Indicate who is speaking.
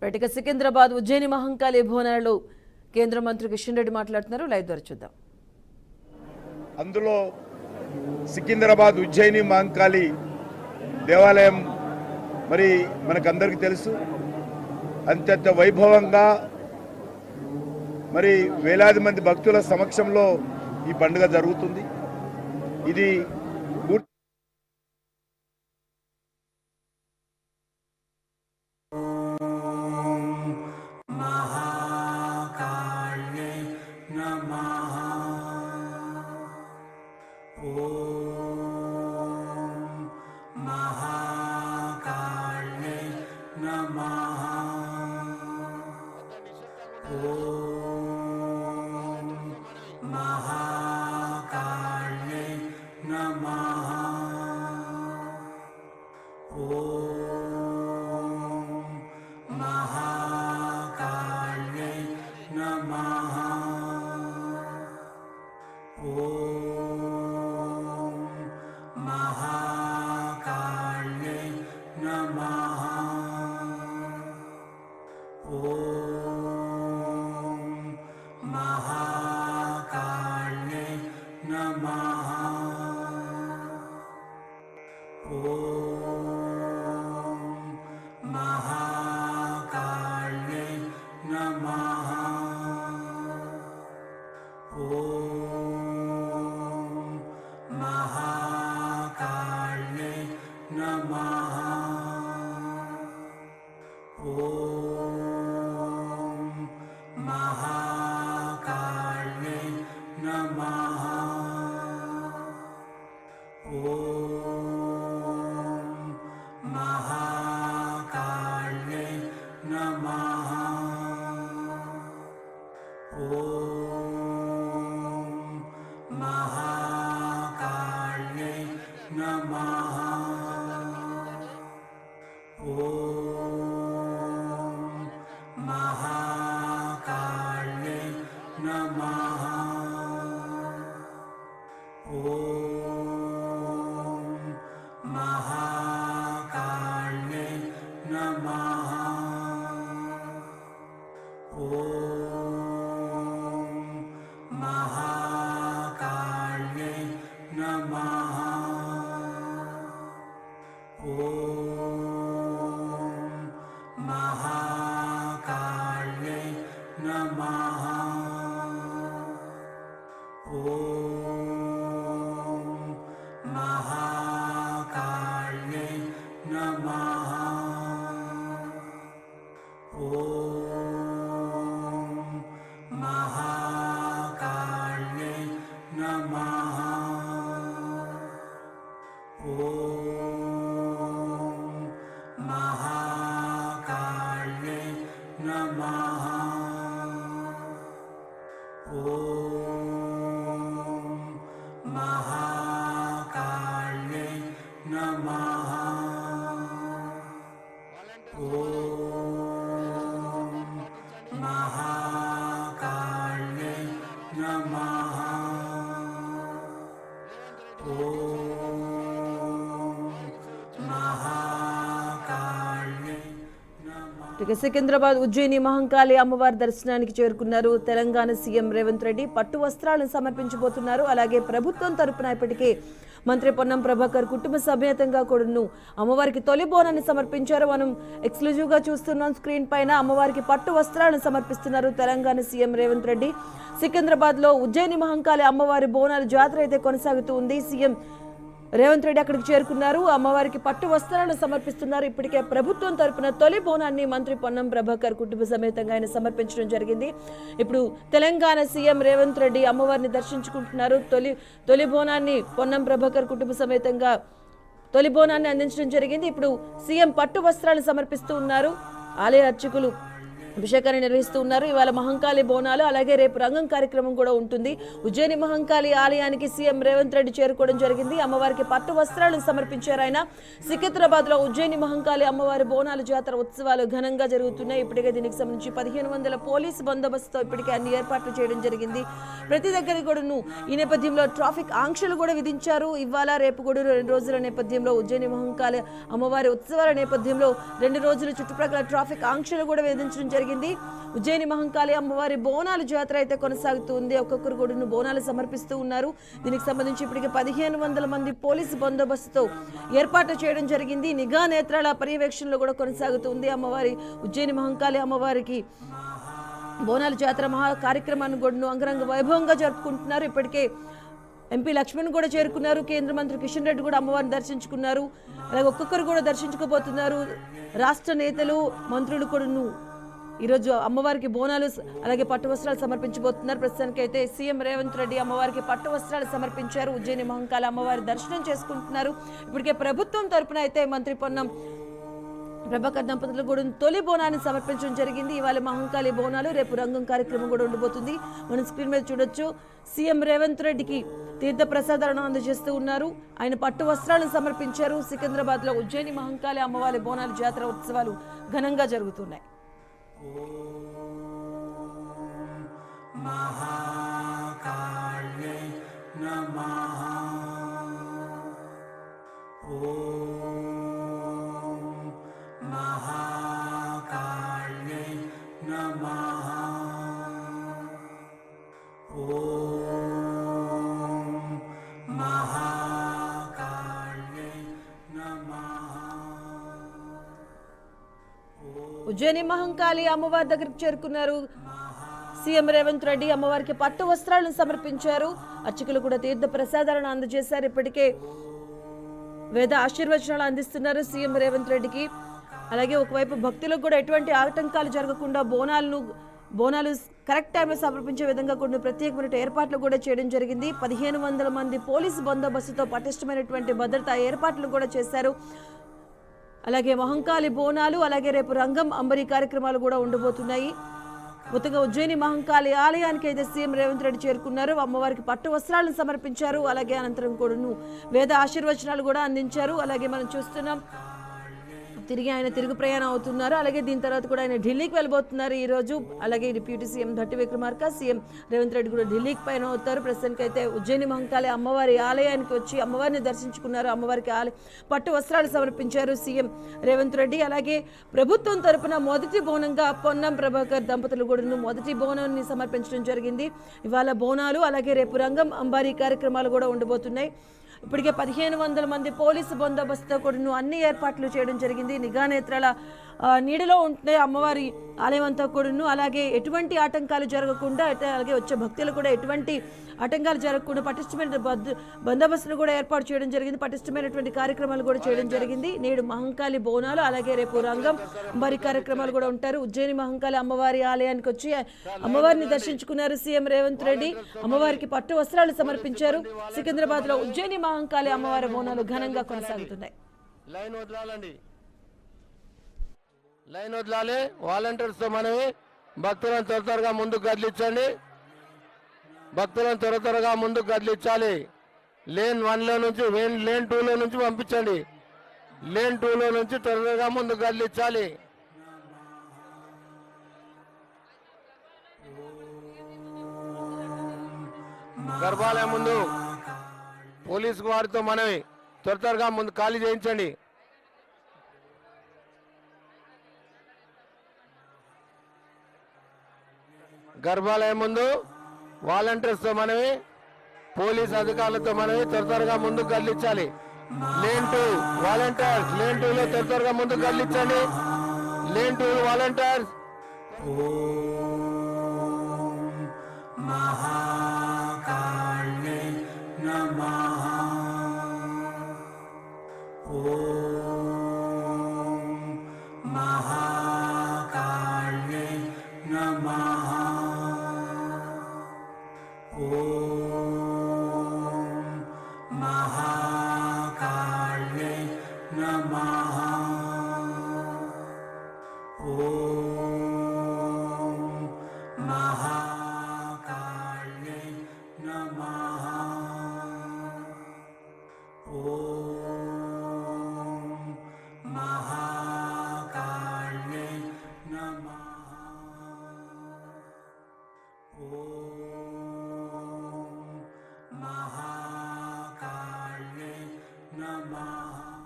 Speaker 1: Right Secunderabad Ujjaini Mahankali బోనాలలో కేంద్ర మంత్రి కిషన్ రెడ్డి మాట్లాడుతున్నారు. లైవ్ ద్వారా చూద్దాం.
Speaker 2: అందులో సికింద్రాబాద్ ఉజ్జయిని మహంకాళి దేవాలయం మరి మనకందరికీ తెలుసు, అత్యంత వైభవంగా మరి వేలాది మంది భక్తుల సమక్షంలో ఈ పండుగ జరుగుతుంది. ఇది
Speaker 1: సికింద్రాబాద్ ఉజ్జయిని మహంకాళి అమ్మవారి దర్శనానికి చేరుకున్నారు తెలంగాణ సీఎం రేవంత్ రెడ్డి. పట్టు వస్త్రాలను సమర్పించబోతున్నారు. అలాగే ప్రభుత్వం తరపున ఇప్పటికే మంత్రి పొన్నం ప్రభాకర్ కుటుంబ సమేతంగా కూడాను అమ్మవారికి తొలి బోనాన్ని సమర్పించారు. మనం ఎక్స్క్లూజివ్ గా చూస్తున్నాం స్క్రీన్ పైన. అమ్మవారికి పట్టు వస్త్రాలను సమర్పిస్తున్నారు తెలంగాణ సీఎం రేవంత్ రెడ్డి. సికింద్రాబాద్ లో ఉజ్జయిని మహంకాళి అమ్మవారి బోనాల జాతర అయితే కొనసాగుతూ ఉంది. సీఎం రేవంత్ రెడ్డి అక్కడికి చేరుకున్నారు. అమ్మవారికి పట్టు వస్త్రాలను సమర్పిస్తున్నారు. ఇప్పటికే ప్రభుత్వం తరపున తొలి బోనాన్ని మంత్రి పొన్నం ప్రభాకర్ కుటుంబ సమేతంగా ఆయన సమర్పించడం జరిగింది. ఇప్పుడు తెలంగాణ సీఎం రేవంత్ రెడ్డి అమ్మవారిని దర్శించుకుంటున్నారు. తొలి బోనాన్ని పొన్నం ప్రభాకర్ కుటుంబ సమేతంగా తొలి బోనాన్ని అందించడం జరిగింది. ఇప్పుడు సీఎం పట్టు వస్త్రాలను సమర్పిస్తూ ఉన్నారు. ఆలయ అర్చకులు అభిషేకాన్ని నిర్వహిస్తూ ఉన్నారు. ఇవాళ మహంకాళి బోనాలు అలాగే రేపు రంగం కార్యక్రమం కూడా ఉంటుంది. ఉజ్జయిని మహంకాళి ఆలయానికి సీఎం రేవంత్ రెడ్డి చేరుకోవడం జరిగింది. అమ్మవారికి పట్టు వస్త్రాలను సమర్పించారు ఆయన. సికింద్రాబాద్ లో ఉజ్జయిని మహంకాళి అమ్మవారి బోనాలు జాతర ఉత్సవాలు ఘనంగా జరుగుతున్నాయి. ఇప్పటికే దీనికి సంబంధించి 1500 పోలీసు బందోబస్తుతో ఇప్పటికే అన్ని ఏర్పాట్లు చేయడం జరిగింది. ప్రతి దగ్గర కూడాను ఈ నేపథ్యంలో ట్రాఫిక్ ఆంక్షలు కూడా విధించారు. ఇవాళ రేపు కూడా 2 రోజుల నేపథ్యంలో ఉజ్జయిని మహంకాళి అమ్మవారి ఉత్సవాల నేపథ్యంలో 2 రోజులు చుట్టుప్రక్కల ట్రాఫిక్ ఆంక్షలు కూడా విధించడం జరిగింది. ఉజ్జయిని మహంకాళి అమ్మవారి బోనాలు జాతర అయితే కొనసాగుతుంది. ఒక్కొక్కరు కూడా బోనాలు సమర్పిస్తూ ఉన్నారు. దీనికి సంబంధించి ఇప్పటికే 1500 మంది పోలీసు బందోబస్తుతో ఏర్పాటు చేయడం జరిగింది. నిఘా నేత్రాల పర్యవేక్షణలో కూడా కొనసాగుతుంది. అమ్మవారి ఉజ్జయిని మహంకాళి అమ్మవారికి బోనాలు జాతర మహా కార్యక్రమాన్ని కూడా అంగరంగ వైభవంగా జరుపుకుంటున్నారు. ఇప్పటికే ఎంపీ లక్ష్మణ్ కూడా చేరుకున్నారు. కేంద్ర మంత్రి కిషన్ రెడ్డి కూడా అమ్మవారిని దర్శించుకున్నారు. అలాగే ఒక్కొక్కరు కూడా దర్శించుకోబోతున్నారు. రాష్ట్ర నేతలు మంత్రులు కూడా ఈరోజు అమ్మవారికి బోనాలు అలాగే పట్టు వస్త్రాలు సమర్పించబోతున్నారు. ప్రస్తుతానికి అయితే సీఎం రేవంత్ రెడ్డి అమ్మవారికి పట్టు వస్త్రాలు సమర్పించారు. ఉజ్జయిని మహంకాళి అమ్మవారి దర్శనం చేసుకుంటున్నారు. ఇప్పటికే ప్రభుత్వం తరపున అయితే మంత్రి పొన్నం ప్రభాకర్ దంపతులు కూడా తొలి బోనాన్ని సమర్పించడం జరిగింది. ఇవాళ మహంకాళి బోనాలు రేపు రంగం కార్యక్రమం కూడా ఉండబోతుంది. మనం స్క్రీన్ మీద చూడొచ్చు. సీఎం రేవంత్ రెడ్డికి తీర్థ ప్రసాదాలను అందజేస్తూ ఉన్నారు. ఆయన పట్టు వస్త్రాలను సమర్పించారు. సికింద్రాబాద్ లో ఉజ్జయిని మహంకాళి అమ్మవారి బోనాలు జాతర ఉత్సవాలు ఘనంగా జరుగుతున్నాయి.
Speaker 3: మహాకాళే నమః. ఓం మహాకాళే నమః. ఓం మహాకాళే నమః.
Speaker 1: ఉజ్జయిని మహంకాళి అమ్మవారి దగ్గరికి చేరుకున్నారు సీఎం రేవంత్ రెడ్డి. అమ్మవారికి పట్టు వస్త్రాలను సమర్పించారు. అర్చకులు కూడా తీర్థ ప్రసాదాలను అందజేశారు. ఇప్పటికే వేద ఆశీర్వచనాలు అందిస్తున్నారు సీఎం రేవంత్ రెడ్డికి. అలాగే ఒకవైపు భక్తులకు కూడా ఎటువంటి ఆటంకాలు జరగకుండా బోనాలు కరెక్ట్ టైంలో సమర్పించే విధంగా కొన్ని ప్రత్యేకమైన ఏర్పాట్లు కూడా చేయడం జరిగింది. 1500 మంది పోలీసు బందోబస్తుతో పటిష్టమైనటువంటి భద్రతా ఏర్పాట్లు కూడా చేశారు. అలాగే మహంకాళి బోనాలు అలాగే రేపు రంగం అంబరి కార్యక్రమాలు కూడా ఉండబోతున్నాయి. మొత్తంగా ఉజ్జయిని మహంకాళి ఆలయానికి అయితే సీఎం రేవంత్ రెడ్డి చేరుకున్నారు. అమ్మవారికి పట్టు వస్త్రాలను సమర్పించారు. అలాగే అనంతరం కూడాను వేద ఆశీర్వచనాలు కూడా అందించారు. అలాగే మనం చూస్తున్నాం తిరిగి ఆయన తిరుగు ప్రయాణం అవుతున్నారు. అలాగే దీని తర్వాత కూడా ఆయన ఢిల్లీకి వెళ్ళబోతున్నారు ఈ రోజు. అలాగే deputy CM Bhatti Vikramarka, CM Revanth Reddy కూడా ఢిల్లీకి పైన అవుతారు. ప్రస్తుతానికి అయితే ఉజ్జయిని మహంకాళి అమ్మవారి ఆలయానికి వచ్చి అమ్మవారిని దర్శించుకున్నారు. అమ్మవారికి పట్టు వస్త్రాలు సమర్పించారు సీఎం రేవంత్ రెడ్డి. అలాగే ప్రభుత్వం తరపున మొదటి బోనంగా పొన్నం ప్రభాకర్ దంపతులు కూడా మొదటి బోనాన్ని సమర్పించడం జరిగింది. ఇవాళ బోనాలు అలాగే రేపు రంగం అంబారీ కార్యక్రమాలు కూడా ఉండబోతున్నాయి. ఇప్పటికే 1500 మంది పోలీసు బందోబస్తుతో కూడా అన్ని ఏర్పాట్లు చేయడం జరిగింది. నిఘా నేత్రాల నీడలో ఉంటే అమ్మవారి ఆలయం అంతా కూడాను. అలాగే ఎటువంటి ఆటంకాలు జరగకుండా అలాగే వచ్చే భక్తులు కూడా ఎటువంటి ఆటంకాలు జరగకుండా పటిష్టమైన బందోబస్తులు కూడా ఏర్పాటు చేయడం జరిగింది. పటిష్టమైనటువంటి కార్యక్రమాలు కూడా చేయడం జరిగింది. నేడు మహంకాళి బోనాలు అలాగే రేపు రంగం అంబారీ కార్యక్రమాలు కూడా ఉంటారు. ఉజ్జయిని మహంకాళి అమ్మవారి ఆలయానికి వచ్చి అమ్మవారిని దర్శించుకున్నారు సీఎం రేవంత్ రెడ్డి. అమ్మవారికి పట్టు వస్త్రాలు సమర్పించారు. సికింద్రాబాద్ లో ఉజ్జయిని మహంకాళి అమ్మవారి బోనాలు ఘనంగా కొనసాగుతున్నాయి.
Speaker 4: లైన్ వదలాలి. వాలంటీర్స్ తో మనవి భక్తులను త్వరగా ముందుకు కదిలించండి. భక్తులను త్వరగా ముందుకు కదిలించాలి. లేన్ 1లో నుంచి లేన్ 2లో నుంచి పంపించండి. లేన్ 2లో నుంచి త్వరగా ముందుకు కదిలించాలి. గర్భాలయం ముందు పోలీసు వారితో మనవి త్వరగా ముందు ఖాళీ చేయించండి. గర్భాలయం ముందు వాలంటీర్స్ తో మనవి పోలీస్ అధికారులతో మనవి త్వరగా ముందుకు కదిలించాలి. లేన్ 2 వాలంటీర్స్ లేన్ 2లో త్వరగా ముందుకు కదిలించండి. Lane 2 volunteers.
Speaker 3: ఓం మహా